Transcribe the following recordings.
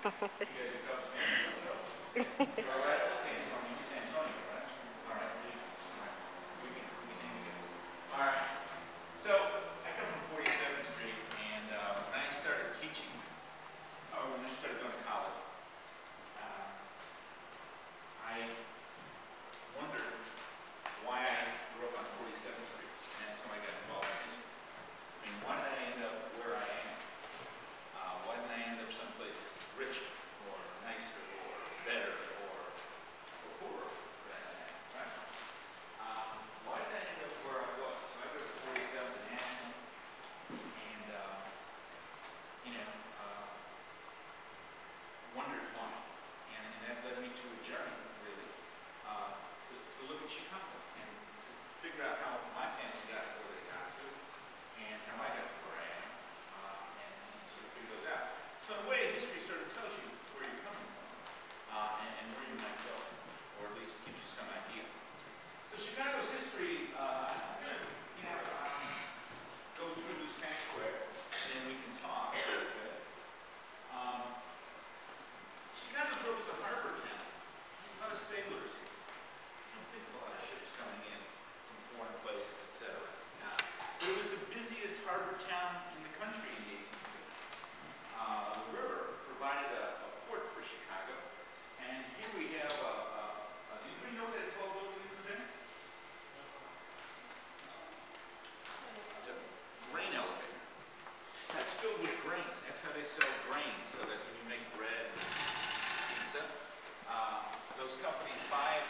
guys are You're all right? Okay, Antonio. You're San Antonio, right? All right. All right. We can hang together. All right. So I come from 47th Street, and when I started teaching, or when I started going to college, I wondered why I grew up on 47th Street, and that's how I got involved in history. I mean, why did I end up where I am? Why didn't I end up someplace richer, or nicer, or better, or poorer, for that matter? Right? Why did I end up where I was? So I go to 47th and National, and you know, wondered why, and that led me to a journey, really, to look at Chicago and figure out how my family got to where they got to, and how I got to where I am, and sort of figure those out. So in a way, history sort of tells you where you're coming from, and where you might go, or at least gives you some idea. So Chicago's history, I'm going to, go through this kind of quick, and then we can talk a little bit. Chicago grew up as a harbor town. There's a lot of sailors here. You don't think of a lot of ships coming in from foreign places, etc. But it was the busiest harbor town in the country in the 1850s. The river provided a port for Chicago. And here we have do anybody know what that tall building is in there? It's a grain elevator. That's filled with grain. That's how they sell grain, so that when you make bread and pizza, those companies buy,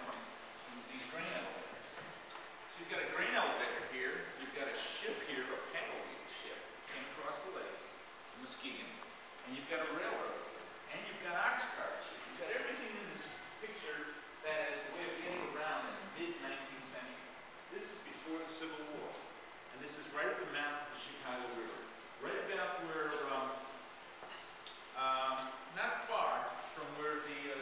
from these grain elevators. So you've got a grain elevator here. You've got a ship here, a paddle wheel ship, came across the lake, Muskegon, and you've got a railroad, and you've got ox carts here. You've got everything in this picture that is a way of getting around in the mid-19th century. This is before the Civil War, and this is right at the mouth of the Chicago River, right about where, not far from where the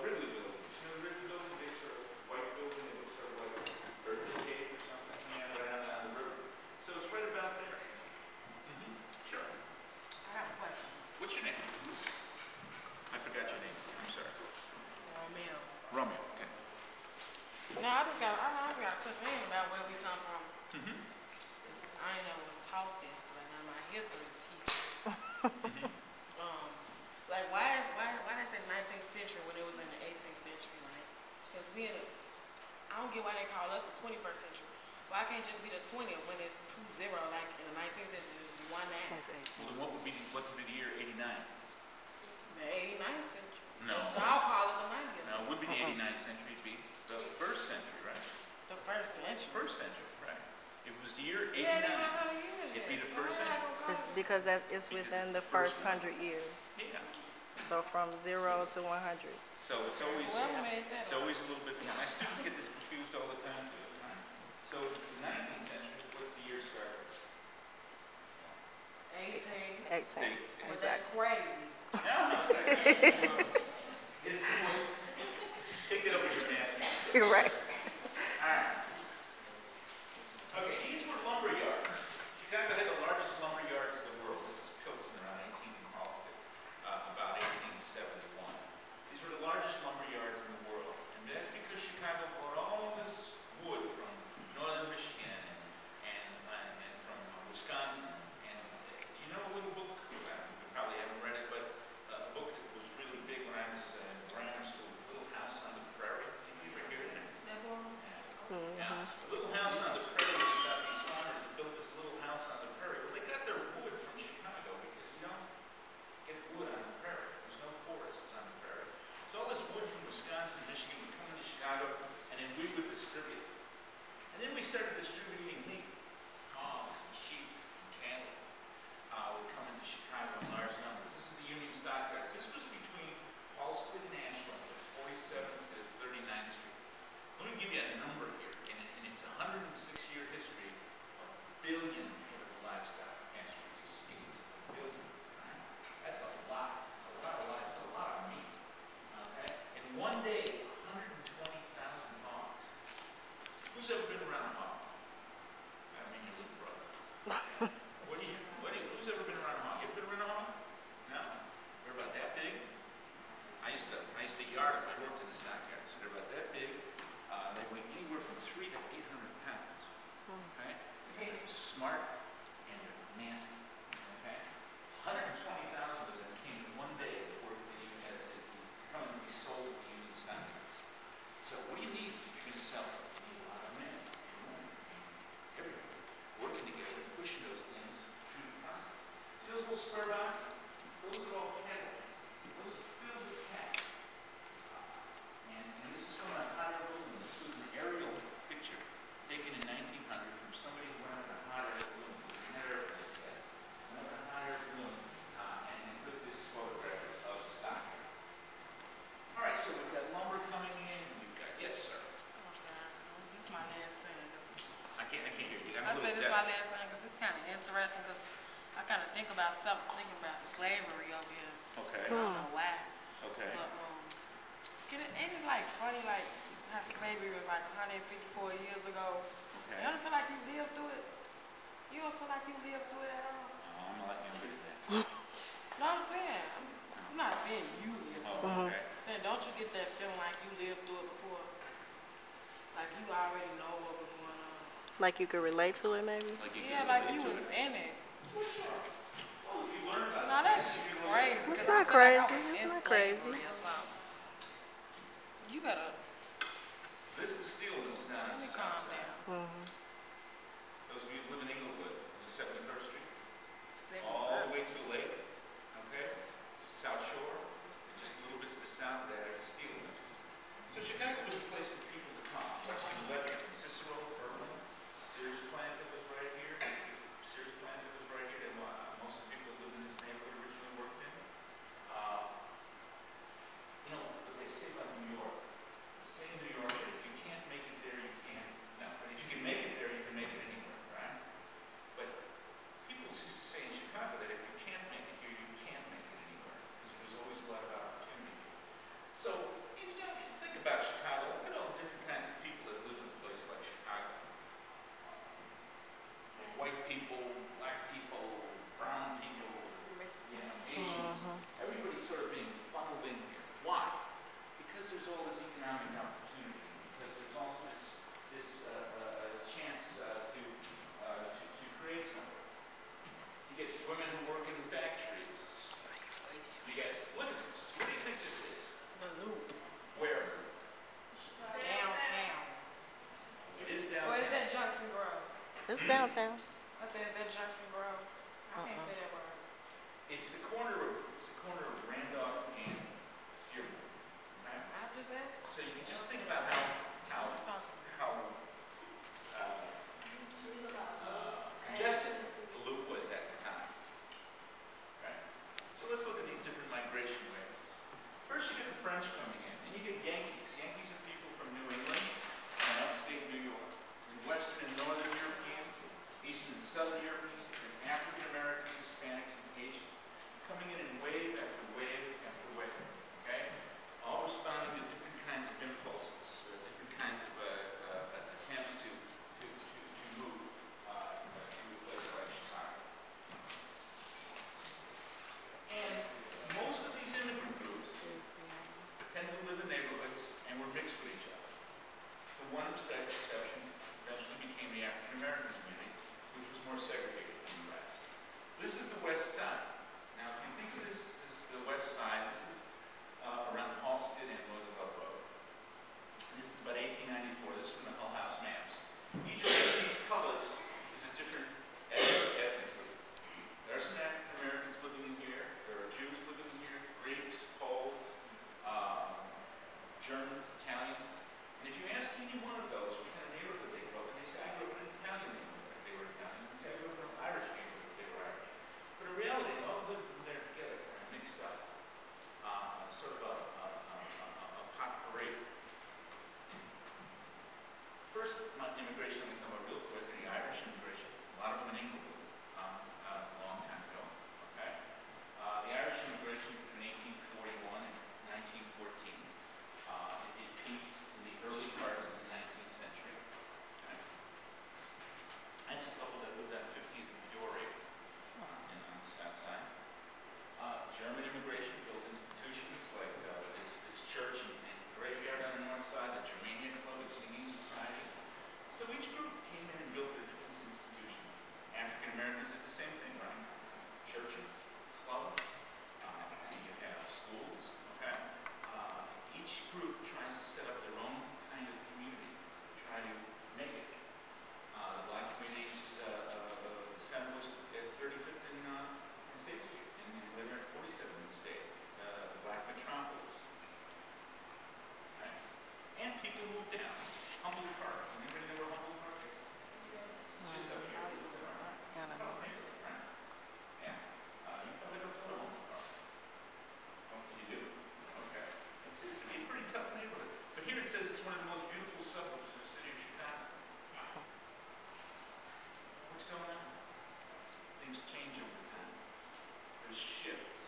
Wrigley Building is. You know the Wrigley Building, big sort of white building, it looks sort of like a birthday cake or something, right out on the river. So it's right about there. Sure. I have a question. What's your name? I forgot your name. I'm sorry. Romeo. Romeo. Okay. No, I just got a question about where we come from. I ain't never was taught this, but now my history teacher. Like why they say 19th century when it was in the 18th century? Like since we I don't get why they call us the 21st century. Why can't it just be the 20th when it's 20 like in the 19th century it's 19? Well, then what would be the year 89? The 89th century. No. So I'll call it the 90th. No, it would be the 89th century. It'd be the first century, right? The first century. First century, right? It was the year 89. Yeah, It'd be the first century. It's because it's within the first 100 years. Yeah. So from 0 to 100. So it's always Well, a little bit behind. My students get this confused all the time. So it's the 19th century. What's the year start with? 18. 18. But that's crazy. No, it's pick it up with your math. You're right. All right. Okay, these were lumber yards. Chicago had the largest lumber yards in the world. This is Pilsen around 18 in Halsted, about 1871. These were the largest lumber yards in the world. And that's because Chicago brought all this wood from northern Michigan and from Wisconsin. And you know a little book, you probably haven't read it, but a book that was really big when I was in grammar school, Little House on the Prairie. Did you ever hear that? are smart and they're nasty. Okay? 120,000 of them came in one day to work in the union to come and be sold to union standards. So what do you need if you're going to sell it? You need a lot of men, women, everybody working together, pushing those things through the process. See those little square boxes? Those are all cattle. Those are filled with cattle. And this is from a hot air balloon. This was an aerial picture taken in 1900 from somebody who went up in a hot air balloon. Went up in a hot air balloon and took this photograph of the stock. All right, so we've got lumber coming in. We've got, yes, sir. This is my last thing. I can't hear you. I said this is my last thing because it's kind of interesting because I kind of think about thinking about slavery over here. Okay. I don't know why. Okay. But ain't it like funny like how slavery was like 154 years ago? Okay. You don't feel like you lived through it? You don't feel like you lived through it at all? No, I'm not letting you do that. No, I'm saying. I'm not saying you lived through it. Oh, okay. I'm saying don't you get that feeling like you lived through it before? Like you already know what was going on. Like you could relate to it, maybe? Like you Yeah, can like relate you to was it. in it. Well, if you learn about No, it, that's just crazy. It's 'cause I not feel like I crazy. was It's in not crazy. slavery or something. You better This is the steel mills down let on me the calm south side. down. Those of you who live in Inglewood, on 71st Street, Say all the way to the lake, okay? South Shore, just a little bit to the south there, are the steel mills. So Chicago was a place for people to come. Western Electric, Cicero, Berlin, Sears plant that was right here. Sears plant that was right here that most of the people that lived in this neighborhood originally worked in. You know, what they say about New York, they say in New York that if you can't make it there, you can't. No, but if you can make it there, you can make it anywhere, right? But people used to say in Chicago that if you can't make it here, you can't make it anywhere, because there's always a lot of opportunity. So, if you think about Chicago, look at all the different kinds of people that live in a place like Chicago. White people, black people, brown people, you know, Asians. Everybody's sort of being funneled in here. Why? Because there's all this economic opportunity. Because there's also this chance to create something. You get women who work in factories. You get, look at this. What do you think this is? The loop. Where? Downtown. It is downtown. Or is that Junction Grove? It's downtown. I said, is that Junction Grove? I can't say that word. It's the corner of Randolph and Dearborn. Right? I just said. So you can just think about how congested the loop was at the time. Right? So let's look at these different migration waves. First, you get the French coming in, and you get Yankees. Yankees are people from New England and upstate New York, and Western and Northern Europeans, Eastern and Southern Europeans, and African Americans, Hispanics, and Asians, coming in wave after wave after wave. Okay, all responding to different kinds of impulses, different kinds of attempts to move to a place like Chicago. And most of these immigrant groups tend to live in neighborhoods and were mixed with each other. The one exception eventually became the African American community, which was more segregated from the rest. This is the West Side. Now, if you think of this as the West Side, this is around Halsted and Roosevelt Road. This is about 1894. This is from the Hull House maps. Each one of these colors is a different ethnic group. There are some African Americans living in here. There are Jews living in here, Greeks, Poles, Germans, Italians. And if you ask any one of those what kind of neighborhood they grew up in, they say, I grew up in an Italian neighborhood if they were Italian. They say, I grew up in a churches, clubs, and you have schools, okay? Each group tries to set up their own kind of community, try to make it. The black community assembles at 35th and State Street, and later at 47th and State, the black metropolis. Right? And people move down. Humboldt Park. Anybody know where Humboldt Park is? It's just up here. It's up here, right? Yeah. You probably don't know Humboldt Park. Oh, you do? Okay. It's a pretty tough neighborhood. But here it says it's one of the most beautiful suburbs of the city of Chicago. What's going on? Things change over time. There's shifts.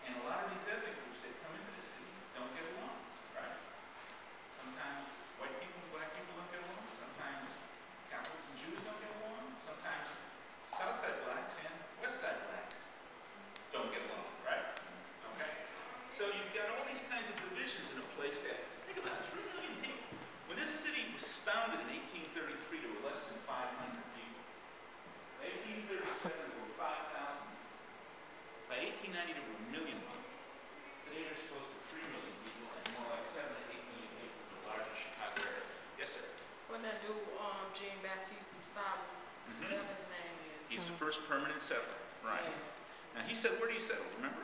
And a lot of these ethnic groups that come into the city don't get along, right? Sometimes white people and black people don't get along. Sometimes Catholics and Jews don't get along. Sometimes Southside blacks and Westside blacks don't get along, right? Okay? So you've got all these kinds of divisions in a place that's, think about it, 3 million people. When this city was founded in 1833, there were less than 500 people. By 1837, there were 5,000. By 1890, there were 1 million people. Today, there's close to 3 million people, and more like 7 to 8 million people in the larger Chicago area. Yes, sir? When that dude, Jean-Baptiste Gustavo, whatever his name is. He's the first permanent settler, right? Yeah. Now, he said, where did he settle, remember?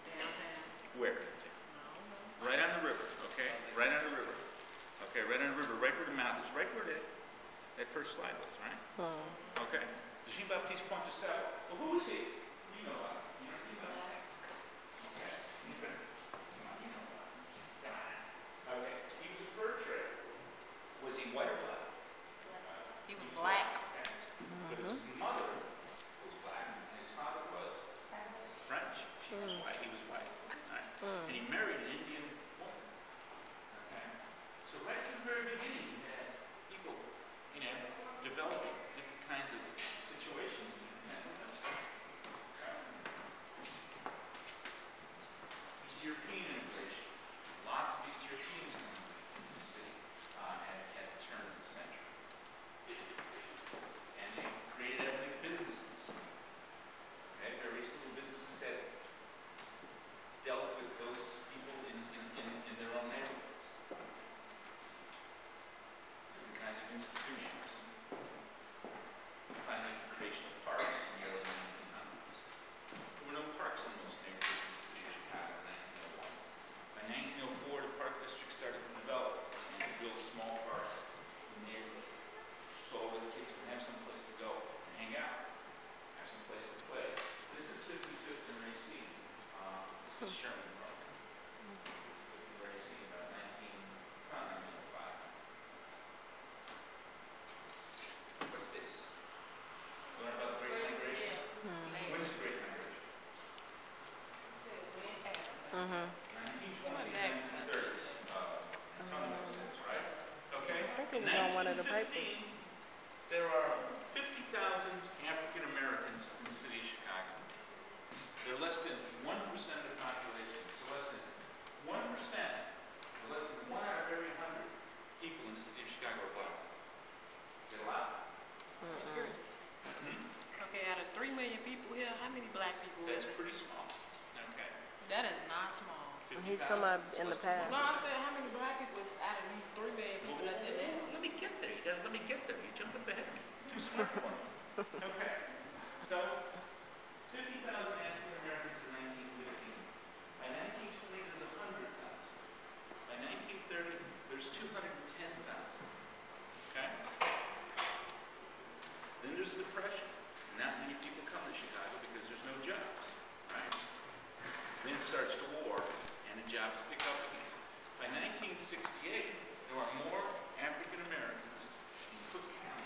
Downtown. Where? I don't know. Right on the river, okay? Right on the river. Okay, right on the river, right where the mountains, right where that first slide was, right? Okay. Jean-Baptiste pointed this out. Well, who is he? You know about him. You know anything about him? Okay. Come on, you know about him. Okay. He was a fur trader. Was he white or black? He was black. Okay. But his mother was black, and his father was French. She was white. He was white. Right. And he married an Indian woman. Okay. So right from the very beginning, you had people, you know, developing different kinds of situations. East European immigration. Lots of East Europeans coming into the city at the turn of the century. And they created ethnic businesses. Okay, various little businesses that dealt with those people in their own neighborhoods. Different kinds of institutions. Finally, the creation of parks in the early 1900s. There were no parks in most neighborhoods in the city of Chicago in 1901. By 1904, the park district started to develop and to build small parks in neighborhoods so that the kids would have some place to go and hang out, have some place to play. This is 55th and Racine. This is Sherman Park. 55th and Racine, about 1905. What's this? Learn about the Great Migration? When's the Great Migration? 1920s, 1930s. Right? Okay? I think it was on one of the papers. 1915, there are 50,000 African Americans in the city of Chicago. They're less than 1% of the population. So less than 1%, or less than 1 out of every 100 people in the city of Chicago are black. Get a lot. Excuse me. Okay, out of 3 million people here, how many black people That's is it? pretty small. Okay. That is not small. 50,000. He's talking about in the past. No, I said how many black people is out of these 3 million people that's in there? Let me get there. You gotta let me get there. You jumped up ahead of me. Too smart for me. Okay. So, 50,000 African Americans in 1915. By 1920, there's 100,000. By 1930, there's 210,000. Okay? Then there's a depression. Not many people come to Chicago because there's no jobs. Right? Then starts the war, and the jobs pick up again. By 1968, there are more African Americans in Cook County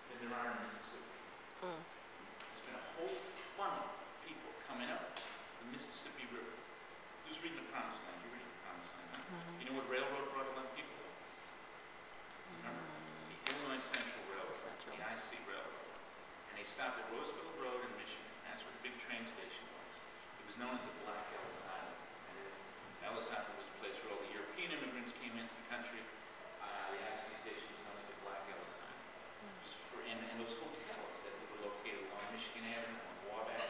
than there are in Mississippi. There's been a whole funnel of people coming up the Mississippi River. Who's reading the Promised Land? You're reading the Promised Land, huh? You know what railroad brought a lot of people up? Remember? The Illinois Central Railroad, the IC Railroad. And they stopped at Roosevelt Road in Michigan. That's where the big train station was. It was known as the Black Ellis Island. Ellis Island was a place where all the European immigrants came into the country. The IC station was known as the Black Ellis Island. And those hotels that were located along Michigan Avenue, on Wabash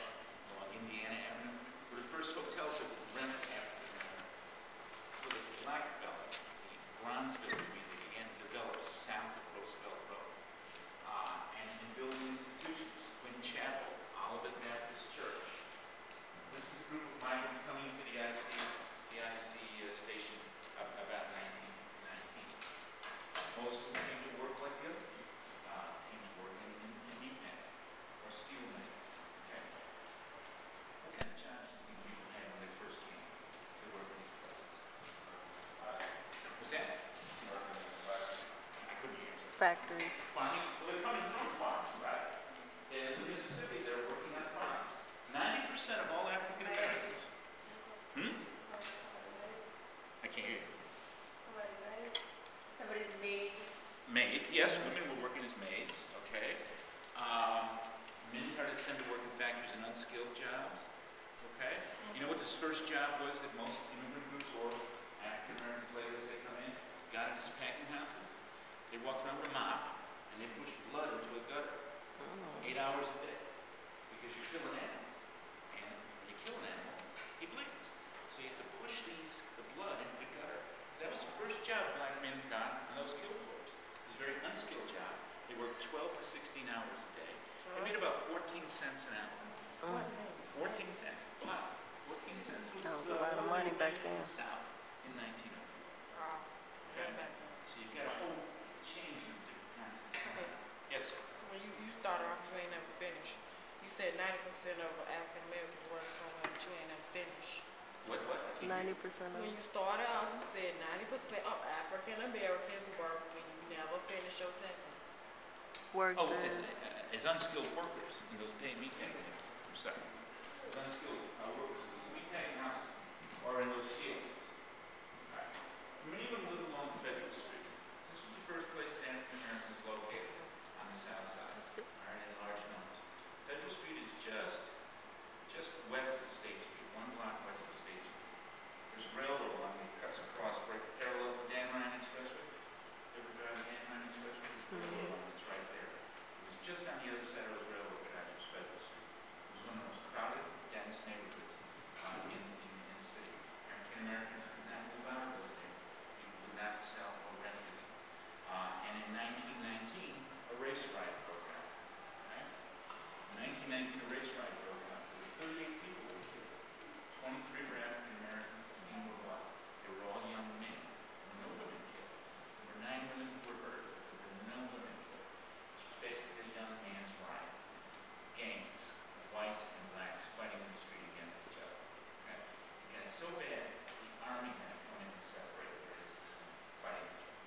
They walked around with a mop, and they pushed blood into a gutter 8 hours a day because you're killing animals. And when you kill an animal, he bleeds. So you have to push the blood into the gutter. So that was the first job black men got on those kill floors. It was a very unskilled job. They worked 12 to 16 hours a day. They made about 14 cents an hour. 14 cents. But 14 cents was a lot of money back then. In the South in 1904. Wow. Okay? So you've got a whole change in different kinds of. Okay. Yes, sir. When you started off, you ain't never finished. You said 90% of African Americans work somewhere, but you ain't never finished. What? 90% of When you started off, you said 90% of African Americans work when you never finish your sentence. work Oh, this. as unskilled workers in those paid meatpacking houses. I'm sorry. As unskilled workers in those meatpacking houses or in those fields. Right. Many of them live along Federal Street. This was the first place that African Americans located on the south side. That's good. All right, in large numbers. Federal Street is just west of State Street, 1 block west of State Street. There's a railroad line that cuts across right parallel to the Dan Ryan Expressway. You ever drive the Dan Ryan Expressway? There's a railroad line that's right there. It was just on the other side of those railroad tracks was Federal Street. It was one of the most crowded, dense neighborhoods in the city. African Americans could not move out of those neighborhoods. People could not sell or rent it. And in 1919, a race riot broke out. Right? In 1919, a race riot broke out. There were 38 people who were killed. 23 were African American, 15 were white. They were all young men. There were no women killed. There were 9 women who were hurt. There were no women killed. This was basically a young man's riot. Gangs, whites and blacks fighting in the street against each other. Okay? It got so bad, the army had to come in and separate the races from fighting each other.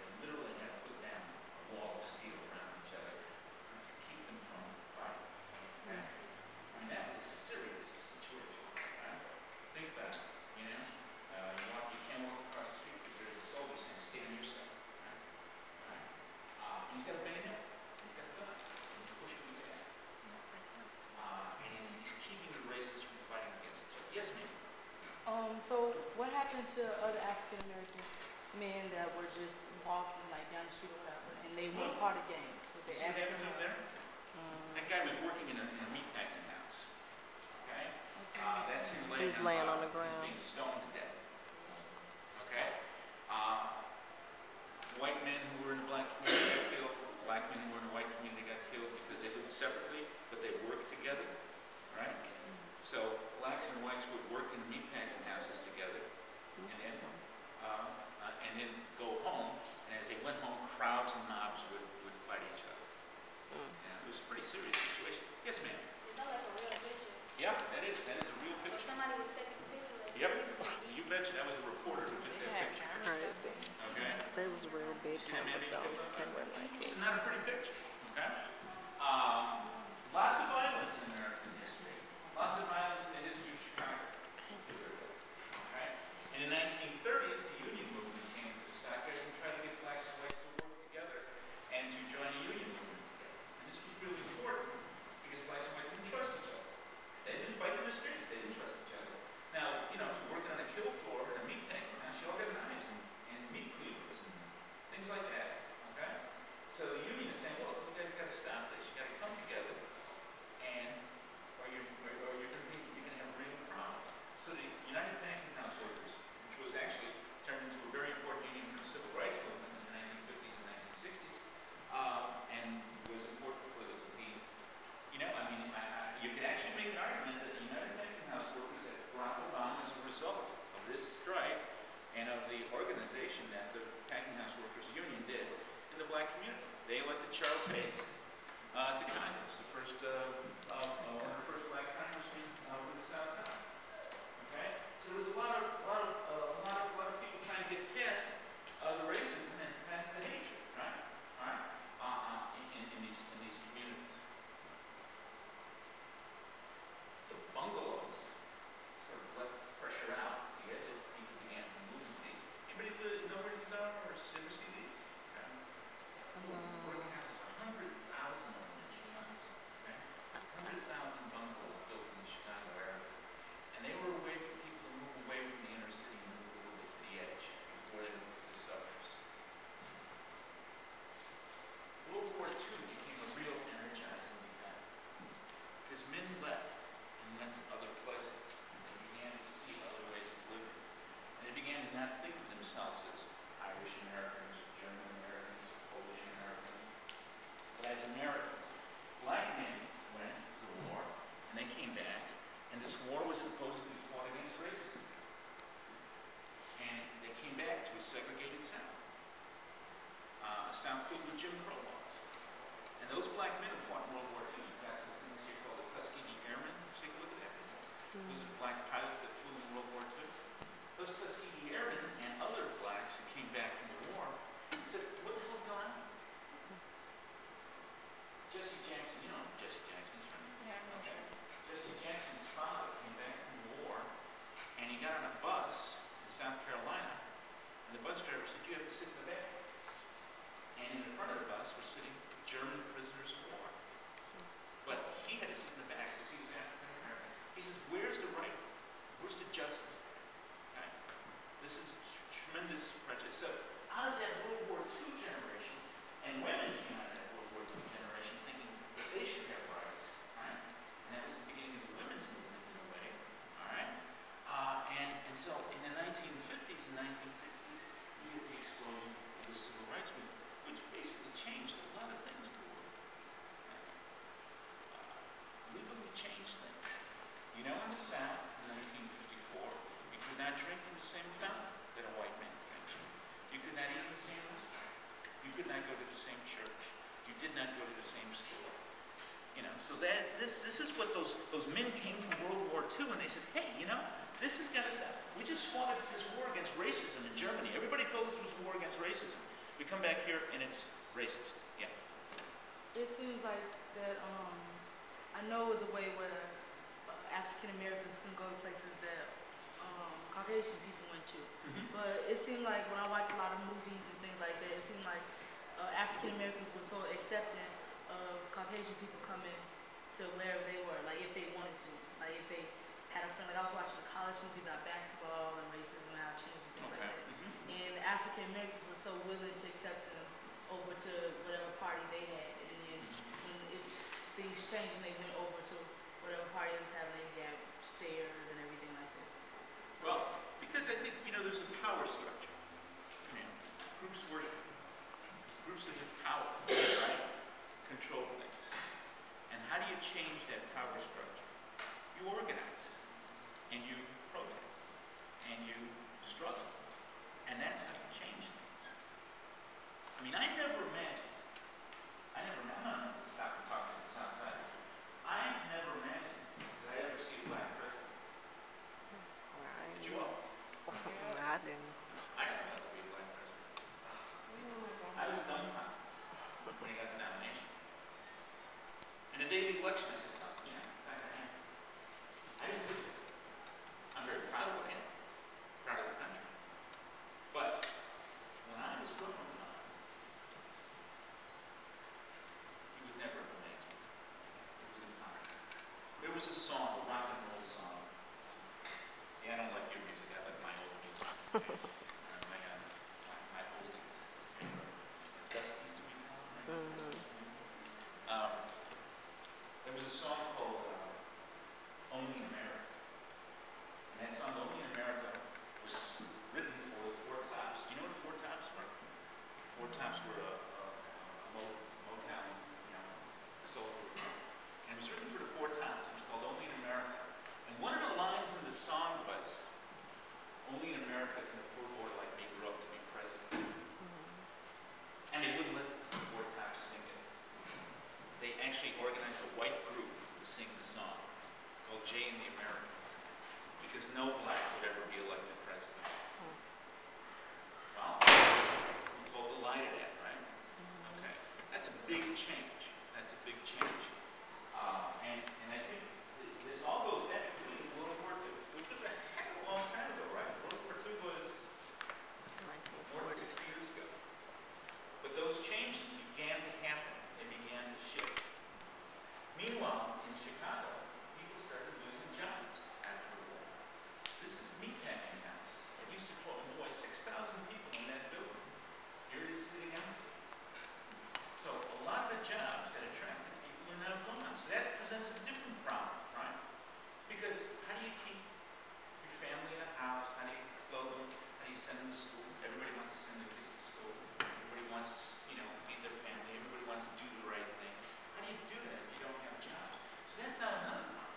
They literally had to put down a wall of steel around each other to keep them from fighting. Okay? I mean, that was a serious situation. Right? Think about it. You know, you can't walk across the street because there's a soldier saying, "Stay on your side." Right? Right? And he's got a bayonet. He's got a gun. And he's pushing you back. And he's keeping the races from fighting against each other. Yes, ma'am. So what happened to other African American men that were just walking like down the street or whatever, and they weren't part of gangs? Was they See that African one up there? That guy was working in a meatpacking house. Okay? That's him laying He's laying on the He's ground. being stoned to death. Okay? White men who were in the black community got killed. Black men who were in the white community got killed because they lived separately, but they worked together. Right? So blacks and whites would work in meatpacking houses together, and then go home. And as they went home, crowds and mobs would fight each other. Yeah, it was a pretty serious situation. Yes, ma'am. Is that like a real picture? Yeah, that is a real Or picture. somebody was taking a picture of it? Yep, you betcha. That was a reporter who took that picture. Crazy. Okay. They was real big See that man cameras being though. killed? They weren't like It's it. not a pretty picture. Okay. Lots of violence in American history. Lots of violence in the history of Chicago. Okay. In the 1930s, the union movement came to Stockton and tried to get blacks and whites to work together and to join a union movement together. And this was really important because blacks and whites didn't trust each other. They didn't fight in the streets. They didn't trust each other. Now, you know, you're working on a kill floor in a meat packing house. You all got knives and meat cleavers and things like that. Okay. So the union is saying, well, you guys got to stop this. You got to come together, and or you're going to have a real problem. So the United Packing House Workers, which was actually turned into a very important union for the civil rights movement in the 1950s and 1960s, and was important for the you know, I mean, you could actually make an argument that the United Packing House Workers had brought about as a result of this strike and of the organization that the Packing House Workers Union did in the black community. They elected Charles Hayes to Congress, the first one of the first black congressmen from the South Side. Okay, so there's a lot of people trying to get past the racism and past the hatred, right? All right, in these communities. The bungalows sort of let pressure out to the edges. People began to move into these. Anybody know where these are or ever see these? Okay. Working houses, 100 they came back, and this war was supposedly fought against racism. And they came back to a segregated South, a South filled with Jim Crow laws. And those black men who fought in World War II, you've got some things here called the Tuskegee Airmen. Take a look at that. Those are black pilots that flew in World War II. Those Tuskegee Airmen and other blacks who came back from the war said, what the hell's going on? Jesse Jackson, you know Jesse Jackson, he's from Jesse Jackson's father came back from the war, and he got on a bus in South Carolina, and the bus driver said, you have to sit in the back. And in the front of the bus were sitting German prisoners of war. But he had to sit in the back because he was African American. He says, where's the right? Where's the justice there? Okay? This is tremendous prejudice. So out of that World War II generation, and women came out of that World War II generation thinking that they should have rights, right? And that was the beginning of the women's movement in a way, all right? And so in the 1950s and 1960s, we had the explosion of the civil rights movement, which basically changed a lot of things in the world. Legally changed things. You know, in the South, in 1954, you could not drink from the same fountain that a white man drank. You could not eat in the same restaurant. You could not go to the same church. You did not go to the same school. You know, so that this is what those men came from World War II, and they said, hey, you know, this has got to stop. We just fought this war against racism in Germany. Everybody told us it was a war against racism. We come back here and it's racist. Yeah. It seems like that, I know it was a way where African Americans can go to places that Caucasian people went to. But it seemed like when I watched a lot of movies and things like that, it seemed like African Americans were so accepting of Caucasian people coming to wherever they were, like if they wanted to, like if they had a friend. Like I was watching a college movie about basketball and racism and how it changed and things like that. And African Americans were so willing to accept them over to whatever party they had. And then when things changed and they went over to whatever party was having, they had stairs and everything like that. So, Well, because I think, you know, there's a power structure. You know, groups that have power, right, control things. And how do you change that power structure? You organize, and you protest, and you struggle. And that's how you change things. I mean, I never imagined, I'm not to stop and talk to the South Side. I never imagined that I'd ever see a black president. Did you all? I didn't. I never thought there'd be a black president. I was dumbfounded when he got the nomination. And the day of the election, I said, something, you know, it's not going to happen. I didn't believe it. I'm very proud of what I am, proud of the country. But when I was growing up, you would never have imagined. It was impossible. There was a song, a rock and roll song. See, I don't like your music, I like my old music. My oldies. Dusties, do we call them? There was a song called Only in America. And that song, Only in America, was written for the Four Tops. Do you know what the Four Tops were? Four Tops were a Motown, you know, soul group. And it was written for the Four Tops. It was called Only in America. And one of the lines in the song was, only in America can a poor boy like me grow up to be president. And they wouldn't let the Four Tops sing it. They actually organized a white group to sing the song called Jay and the Americans, because no black would ever be elected president. Well, we told the lie to that, right? Okay. That's a big change. That's a big change. And I think this all goes back to World War II, which was a heck of a long time ago, right? World War II was more than 60 years ago. But those changes began to happen. They began to shift. Meanwhile, in Chicago, people started losing jobs after the war. This is a meatpacking house. It used to employ 6,000 people in that building. Here it is sitting empty. So a lot of the jobs that attracted people are now gone. So that presents a different problem, right? Because how do you keep your family in a house? How do you clothe them? How do you send them to school? Everybody wants to send their kids to school. Everybody wants to, you know, feed their family. Everybody wants to do the right thing. How do you do that if you don't have jobs? So that's now another problem.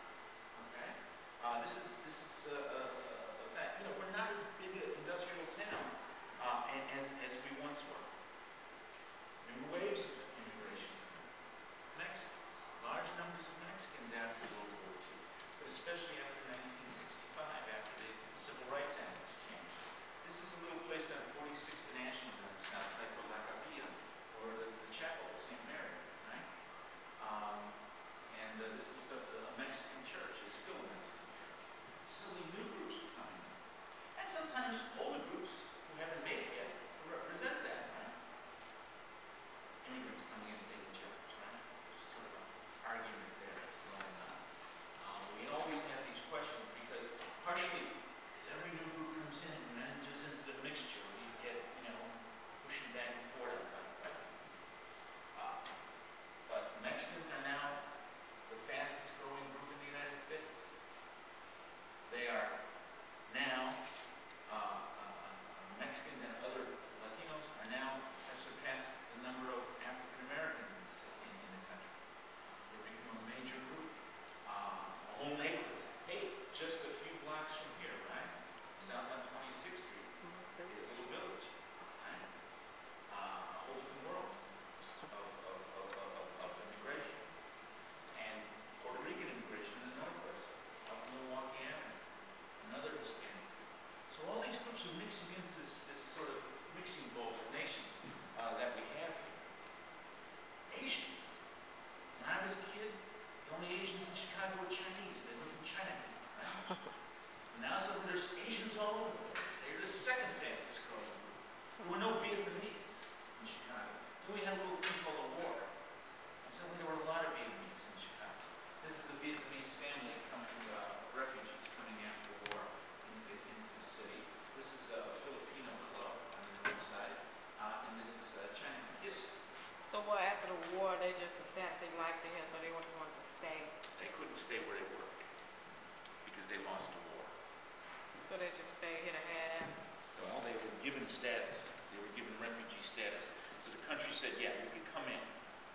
Chicago were Chinese. They lived in Chinatown, right? Now suddenly there's Asians all over the place. They're the second fastest growing group. There were no Vietnamese in Chicago. Then we had a little thing called a war. And suddenly there were a lot of Vietnamese in Chicago. This is a Vietnamese family coming, refugees coming after the war into the city. This is a Filipino club on the north side. And this is China. Yes, sir. So what, after the war, they just decided they liked it here, so they just wanted to stay. They couldn't stay where they were because they lost the war. So they just stayed here to have that. Well, they were given status. They were given refugee status. So the country said, yeah, you can come in.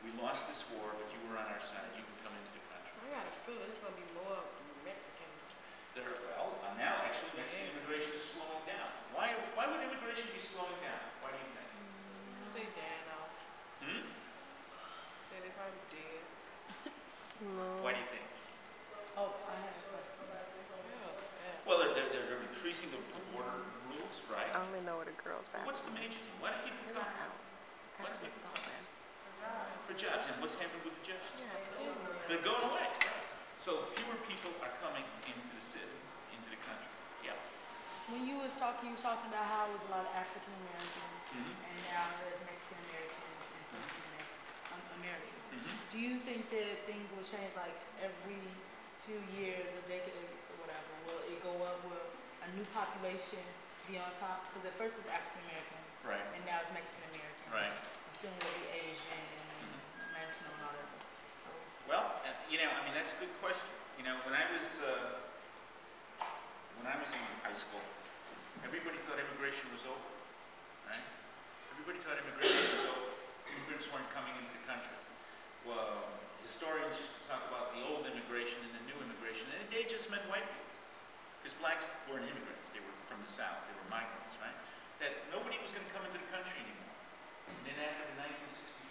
We lost this war, but you were on our side. You can come into the country. I got a feeling it's going to be more Mexicans. Now actually Mexican immigration is slowing down. Why would immigration be slowing down? Why do you think? They dead off. Say they probably dead. No. Why do you think? Oh, I have a question. Well, they're increasing the border rules, right? I only know where the girls' bathroom. What's the major thing? Why do people come? Why do people come? For jobs. And what's happening with the jobs? They're going away. So fewer people are coming into the city, into the country. Yeah. When you was talking about how it was a lot of African Americans, and now there's Mexican Americans and Filipino Americans. Do you think that things will change like every few years or decades or whatever? Will it go up? Will a new population be on top? Because at first it was African Americans, Right. and now it's Mexican Americans. Right. And soon it'll be Asian and Latino and all that. So, Well, I mean, that's a good question. When I was in high school, everybody thought immigration was over, right? Everybody thought immigration was over. Immigrants weren't coming into the country. Well, historians used to talk about the old immigration and the new immigration, and they just meant white people. Because blacks weren't immigrants, they were from the South, they were migrants, right? That nobody was going to come into the country anymore. And then after the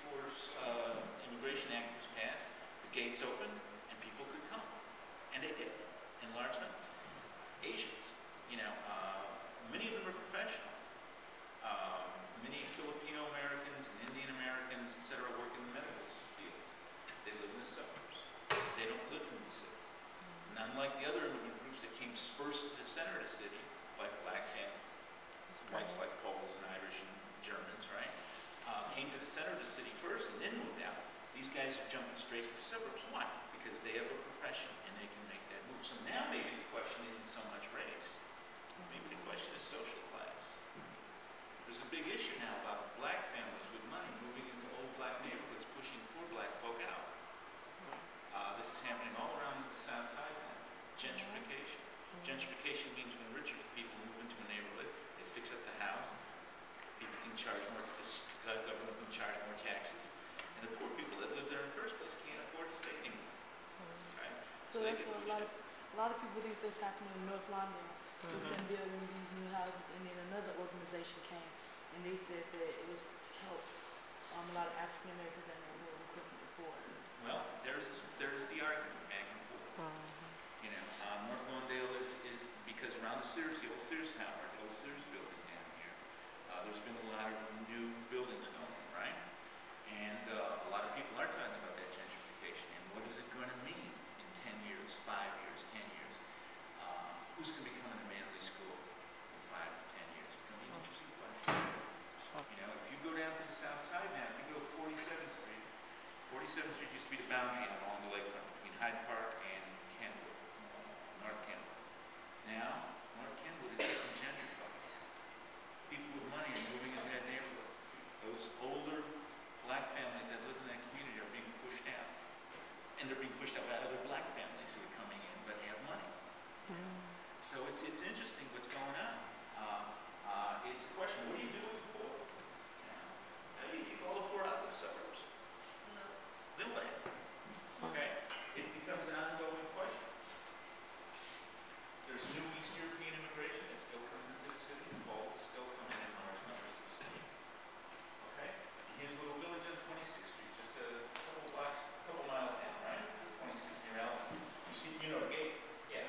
1964 Immigration Act was passed, the gates opened and people could come. And they did, in large numbers. Asians, many of them are professional. Many Filipino Americans and Indian Americans, etc., work in the medical fields. They live in the suburbs. They don't live in the city. And unlike the other immigrant groups that came first to the center of the city, like blacks and whites like Poles and Irish and Germans, right? Came to the center of the city first and then moved out. These guys are jumping straight to the suburbs. Why? Because they have a profession and they can make that move. So now maybe the question isn't so much race. Maybe the question is social class. There's a big issue now about black families with money moving into old black neighborhoods, pushing poor black folk out. This is happening all around the South Side now. Gentrification. Gentrification means when richer people move into a neighborhood, they fix up the house, people can charge more, the government can charge more taxes, and the poor people that live there in the first place can't afford to stay anymore. Right? So they that's get what pushed out. a lot of people think this happened in North London with them building these new houses, and then another organization came and they said that it was to help a lot of African Americans that were more equipped before. Well, there's the argument back and forth. North Lawndale is because around the old Sears Tower, the old Sears building down here, there's been a lot of new buildings going, right? And a lot of people are talking about that gentrification and what is it going to mean in 10 years, 5 years, 10 years? Who's going to be coming to Manley School in 5 to 10 years? It's going to be an interesting question. If you go down to the South Side now, if you go to 47th Street, 47th Street used to be the boundary along the lakefront between Hyde Park and Kenwood, North Kenwood. Now, North Kenwood is getting gentrified. People with money are moving into that neighborhood. Those older black families that live in that community are being pushed out. And they're being pushed out by other black families who are coming in but have money. So it's interesting what's going on. It's a question, what do you do with the poor? How do you kick all the poor out to the suburbs? No. Then what happens? Okay? It becomes an ongoing question. There's new East European immigration that still comes into the city. Poles still come in large numbers to the city. Okay? And here's a little village on 26th Street, just a couple miles down, right? 26th near Allen. You know the gate? Yeah.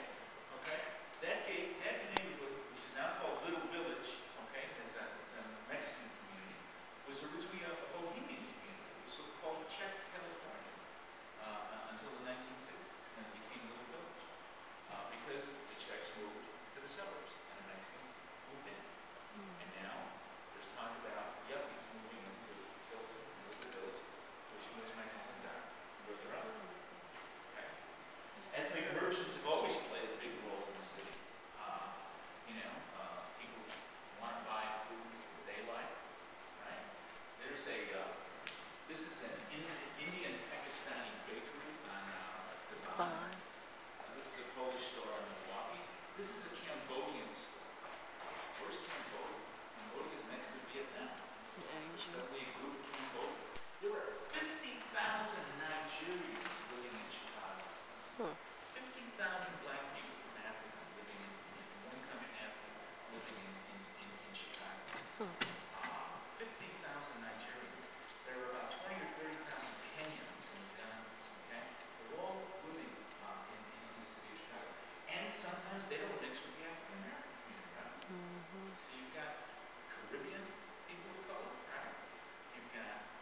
Okay? That gate, that neighborhood, which is now called Little Village, okay, it's a Mexican community, was originally a Bohemian community. This is a Cambodian store. Where's Cambodia? Cambodia is next to Vietnam. Suddenly a group of Cambodia. There were 50,000 Nigerians living in Chicago. 50,000 black people from Africa living from one country in Africa living in Chicago. 50,000 Nigerians. There were about 20 or 30,000 Kenyans and Ugandans, okay? They're all living in the city of Chicago. And sometimes they don't mix with the African American community, right? So you've got Caribbean people of color, right? You've got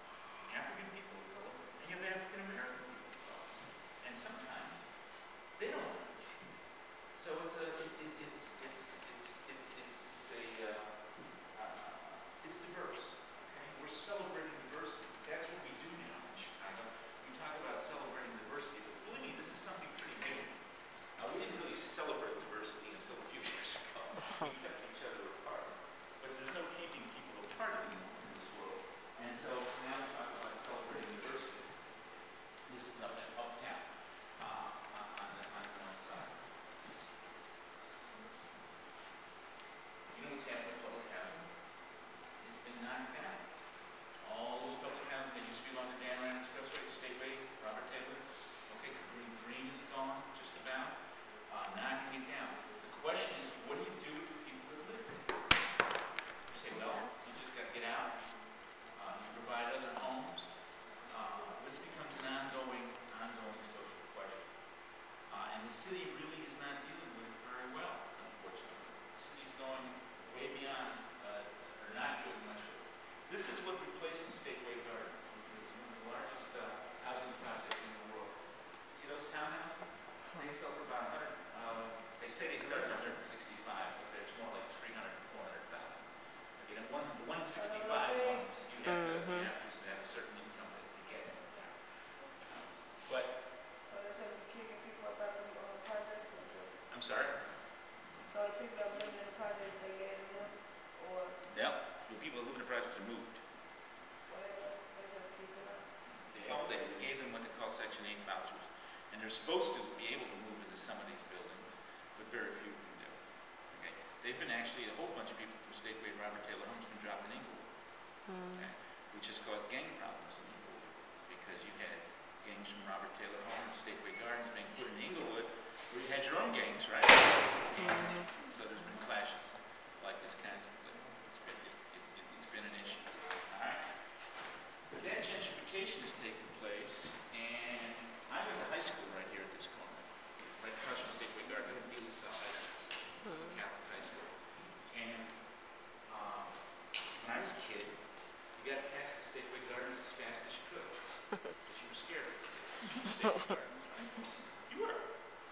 African people of color, and you have African American people of color. And sometimes they don't merge. So it's diverse. Okay? We're celebrating diversity. That's what we do now in Chicago. We talk about celebrating diversity, but believe me, this is something pretty new. We didn't really celebrate diversity until a few years ago. We kept each other apart. But there's no keeping people apart anymore in this world. And so now we talk about celebrating diversity. This is up at Uptown on the north side. You know what's happened with public housing? It's been knocked down. All those public housing that used to be along the Dan Rand Expressway, Stateway, Robert Taylor, okay, Green is gone, just about. Knocking it down. The question is, what do you do with the people that live there? You say, well, you just got to get out. You provide other homes. This becomes an ongoing social question. And the city really is not dealing with it very well, unfortunately. The city's going way beyond, or not doing much of it. This is what replaced the Stateway Gardens, which is one of the largest housing projects in the world. See those townhouses? They sell for about 100. They say they start at 165, but there's more like 300 to 400,000. You know, the 165 ones, you have to have a certain income to get it. But I'm sorry. So the people that live in the projects, they gave them, or No, the people that live in the projects are moved. whatever, they just keep it up. They gave them what they call Section 8 vouchers. And they're supposed to be able to move into some of these buildings, but very few can do. Okay? They've been actually, a whole bunch of people from Stateway and Robert Taylor Homes been dropped in Inglewood, okay? Which has caused gang problems in Inglewood, because you had gangs from Robert Taylor Homes and Stateway Gardens being put in Inglewood, where you had your own gangs, right? And so there's been clashes like this constantly. It's been an issue. All right? But that gentrification has taken place, and I went to high school right here at this corner, right across from Stateway Gardens. I went to De La Salle High School, Catholic high school. And when I was a kid, you got past the Stateway Gardens as fast as you could, because you were scared of the Stateway Gardens, right? You were.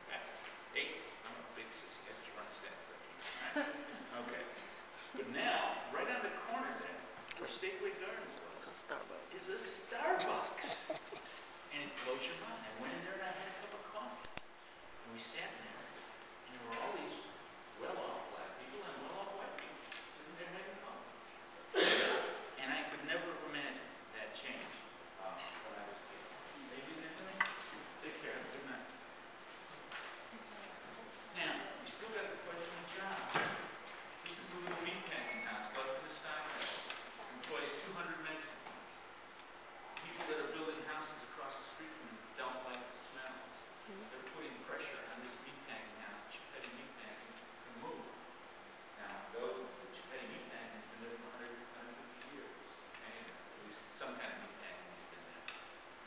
Right? Hey, I'm a big sissy. I just run as fast as I can. Right? Okay. But now, right on the corner there, where Stateway Gardens was, is a Starbucks. And it blows your mind. I went in there and I had a cup of coffee. And we sat in there, and there were all these well-off black people and well-off white people sitting there having coffee. And I could never have imagined that change when I was a kid. Ladies and gentlemen, take care. Good night. Now, we still got the question of jobs. This is a little meatpacking house left in the stockhouse. It employs 200 Mexicans. People that are building houses across the street from them don't like the smells. They're putting pressure on this meatpacking house, Chipetti Meatpacking, to move. Now, though the Chipetti Meatpacking has been there for 150 years, okay? At least some kind of meatpacking has been there.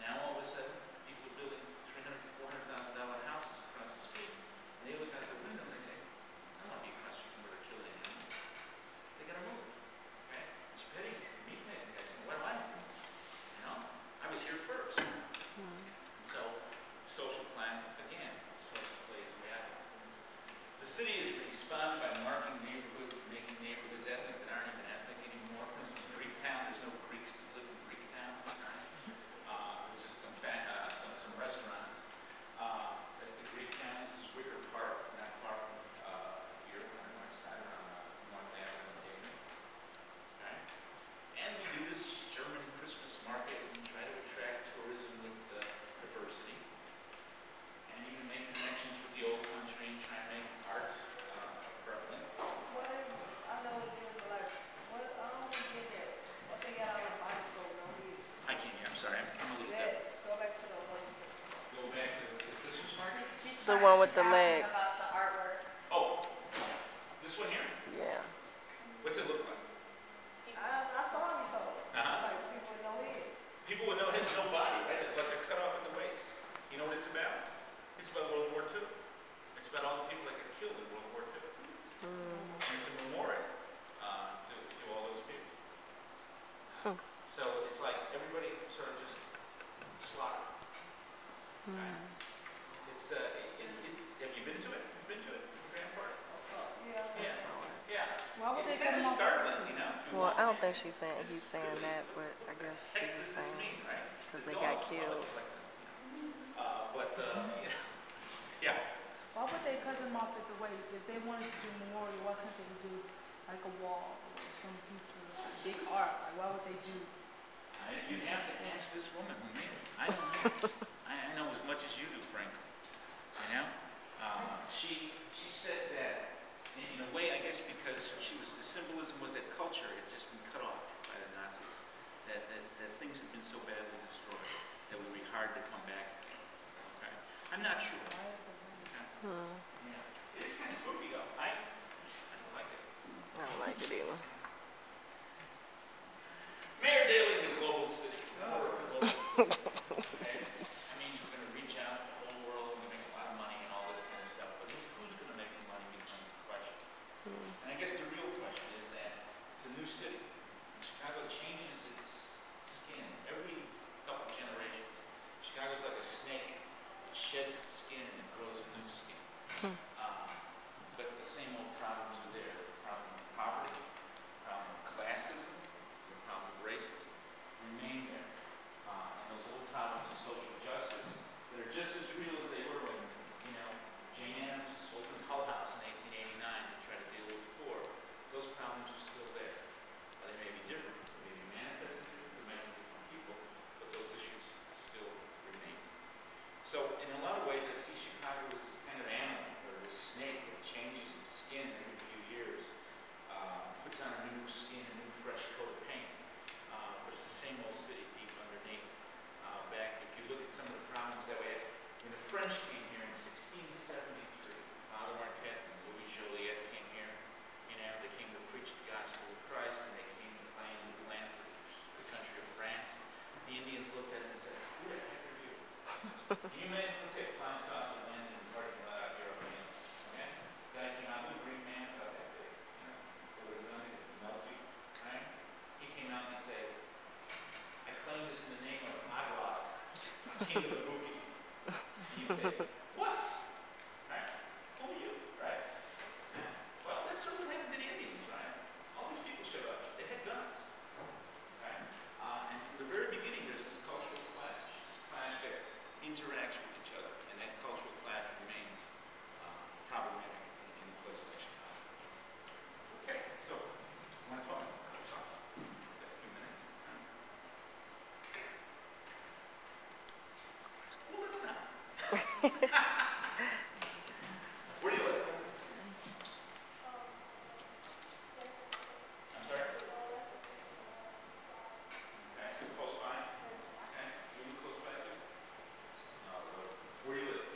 Now, all of a sudden, people are building $300,000 to $400,000 houses across the street, and they look out the window and they say, I don't want to be across the street from where they're killing animals. They gotta move, okay? Chipetti Meatpacking guy said, why do I have to move? You know, I was here first. And so, social class, again, social plays way out. The city has responded by marking neighborhoods, making neighborhoods ethnic that aren't even ethnic anymore. For instance, Greektown, there's no Greeks that live in Greektown. Right? There's just some restaurants. That's the Greektown. This is Wicker Park, not far from here on the north side, around North Avenue and Dayton. Okay? And we do this German Christmas market and try to attract tourism with diversity. And you can make connections with the old country and try and make art The one with the Asking legs. about the artwork. Oh, this one here? Yeah. What's it look like? I saw them clothes. Uh-huh. Like people with no heads. People with no head, no body, right? But they're cut off at the waist. You know what it's about? It's about World War II. It's about all the people that got killed in World War II. And it's a memorial to all those people. So it's like everybody sort of just slaughtered. Right? It's have you been to it? Have you been to it? Grand Park? Yeah. Yeah. Why would It's they kind cut of him off? startling, you know? Well, I don't think he's saying that, but I guess she's Heck, just this saying mean, right? because The they got dogs killed. love it, like, yeah. Why would they cut them off at the waist? If they wanted to do memorial, why couldn't they do like a wall or some piece of big art? Like, why would they do? You'd have to ask this woman who made it. I don't know. I know as much as you do, frankly. You know? She said that, in a way, I guess because the symbolism was that culture had just been cut off by the Nazis. That things had been so badly destroyed that it would be hard to come back again. Okay? I'm not sure. Yeah. It's kind of spooky, though. I don't like it. I don't like it either. Mayor Daley in the global city. Global city. Okay? That means we're going to reach out to the whole world and make a lot of money and all this kind of stuff. But who's going to make the money becomes the question. And I guess the real question is that it's a new city. And Chicago changes its skin every couple generations. Chicago's like a snake. It sheds its skin and it grows a new skin. But the same old problems are there. The problem of poverty, the problem of classism, the problem of racism remain there. And those old problems of social justice that are just as real as they were when, Jane Addams opened Hull House in 1889 to try to deal with the poor. Those problems are still there. They may be different, they may be manifested different, they may be different people, but those issues still remain. So in a lot of ways, I see Chicago as this kind of animal, or this snake that changes its skin every few years, puts on a new skin, a new fresh coat of paint. But it's the same old city deep underneath. If you look at some of the problems that we had, when the French came here in 1673, Father Marquette and Louis Joliet came here. They came to preach the gospel of Christ, and they came to claim the land for the country of France. The Indians looked at him and said, "Who the heck are you?" Can you imagine, let's say, flying saucer landed in the parking lot out here over here, okay? Guy came out with a green man about that big, with a gun that could melt you, right? He came out and said, "I claim this in the name of Aglag, king of the Buki." He'd say, "What? Right? Who are you?" Right? Well, that's sort of what happened to the Indians, right? All these people showed up. They had guns. Okay? And from the very beginning, there's this cultural clash. This clash that interacts with each other. And that cultural clash remains problematic in a place like Chicago. Okay, so, you want to talk? Let's talk. We've got a few minutes. Well, let's not. Where do you live? I'm sorry? Okay, so close by? Okay, were you close by too? No, where do you live?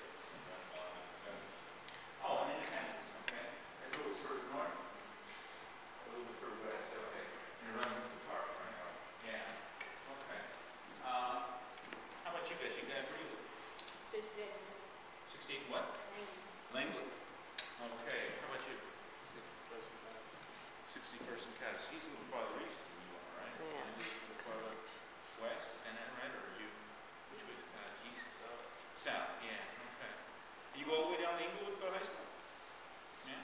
Oh, in Independence, okay. That's a little further north? A little bit further west, okay. And it runs into the park, right? Yeah, okay. How about you guys? You guys, where do you live? 68 what? Langley. Okay, how about you? 61st and Cottage. He's a little farther east than you are, right? Yeah. Langley's a little farther west, is that right? Or are you, which way is Cottage? East? South, yeah, okay. You go all the way down to Inglewood to go to high school? Yeah?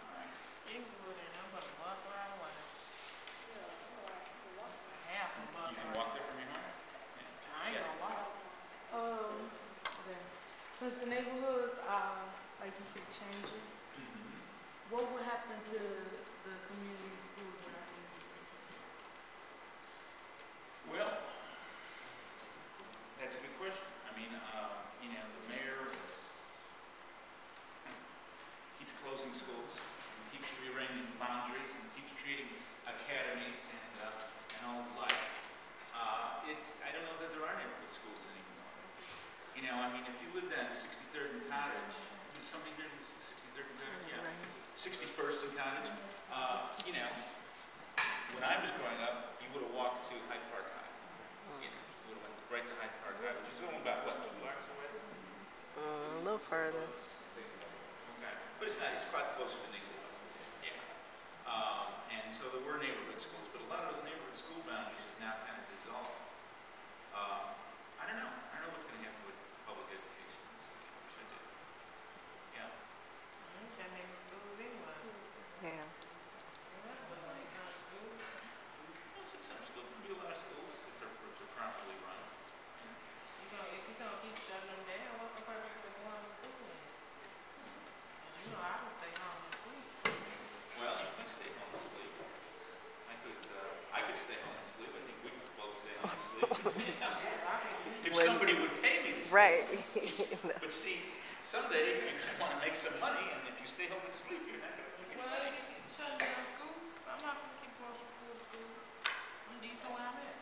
All right. Inglewood and I'm gonna bus around the way. Half a bus You can ride. walk there from your home? Yeah. I ain't gonna walk. Okay. Since the neighborhoods are, like you said, changing, what will happen to the community schools that are in these neighborhoods? Well, that's a good question. I mean, the mayor keeps closing schools, and keeps rearranging boundaries, and keeps treating academies and all the like. I don't know that there are neighborhood schools anymore. You know, I mean, if you lived on 63rd and Cottage, is somebody here who's 63rd and Cottage? Yeah. 61st and Cottage. You know, when I was growing up, you would have walked to Hyde Park High. You know, you would have went right to Hyde Park High, which is only about, what, 2 blocks away? A little further. Okay. But it's not, it's quite closer than Englewood. Yeah. And so there were neighborhood schools, but a lot of those neighborhood school boundaries have now kind of dissolved. I don't know. I don't know what's going to happen with public education in the city. I wish I did. Yeah. I think that many schools anyway. Yeah. That was like kind of school. Well, some schools can be a lot of schools if they're properly run. Yeah. If you don't keep shutting them down, what's the purpose of going to school then? 'Cause you know I can stay home and sleep. Well, you can stay home and sleep. I could stay home and sleep. I think we could both stay home and sleep. If somebody would pay me to stay Right. home and sleep. But see, someday you're going to want to make some money, and if you stay home and sleep, you're not going to make any Well, money. you keep shutting down schools. I'm not gonna keep going to school. I'm decent where I'm at.